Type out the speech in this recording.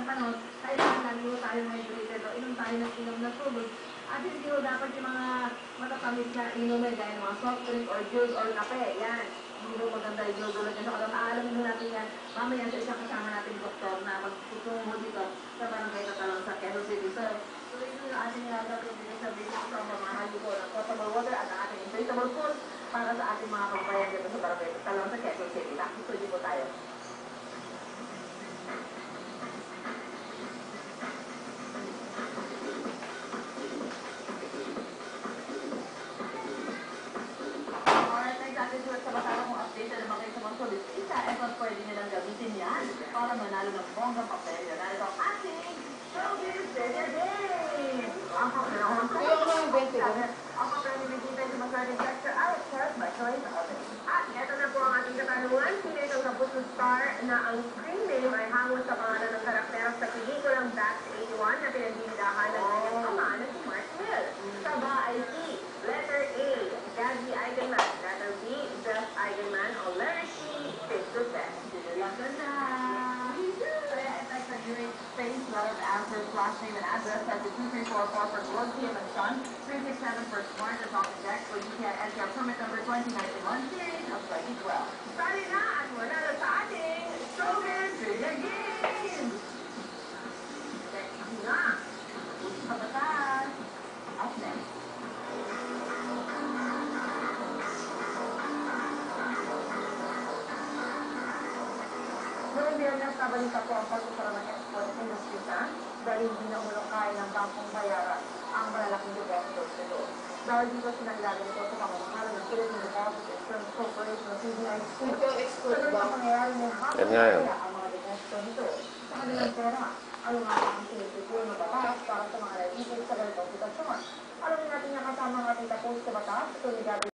ng panahon, kailangan lagi ho tayo hydrated o inom tayo ng inom na tubig. At hindi ho dapat yung mga matatamis na inumin gaya ng mga soft drink or juice or kape. Yan. Hindi ho maganda yung gulot nyo. So, aalamin ho natin yan mamaya sa isang kasama natin doktor na magtutungo dito sa barangay Tatalon sa Quezon City. So, tuloy nyo yung ating nilagapin dito sa video sa mamahali ko ng potable water at ang ating inflatable pool para sa ating mga kabayan dito sa barangay Tatalon sa Quezon City. Nakikituloy po tayo. Sa batara kong update na naman kayo sa mga solisita, at pwede nilang gamitin yan para manalo ng bonggang papel. Narito ang ating Showbiz Trivia Game! Ang papel ni Medina sa Masarting Sector Alex Charles by choice of it. At eto na po ang ating katanungan. Sino itong kapuso star na ang screen name ay hango sa pangalan ng karakter sa pelikulang Batch 81 na pinagbibidahan ng kanyang ama na si Mark Will? Saba ay C. Letter A. Gabby Eigenman. Letter B. Jeff Eigenman. O letter C. Victor Best. Ganda na! Kaya i-text ang your space, letter of answer, flash name and address at 2344 for Globe PM and Sun, 367 for Smart and Talk Deck for UTI NCR permit number 2091 series of 2012. Sali na at wala na sa ating Showbiz Trivia Game! Text na! Sa batas! Up next. Noong Biyernes, nabalita po ang pagsusara ng export industry dahil hindi na umulong kaya ng bangkong bayaran ang malalaking depositors nito. Dahil dito sinailalim ito sa pamamahala ng Philippine Deposit Insurance Corporation o PDIC. Tuloy na pangyayari ng hapon ang mga depositor nito sa kanilang pera. Ano nga ang sinipipul na batas para sa mga naibig sa ganitong sitwasyon? Alamin natin na kasama ang ating tapos sa batas, ito ni Gabby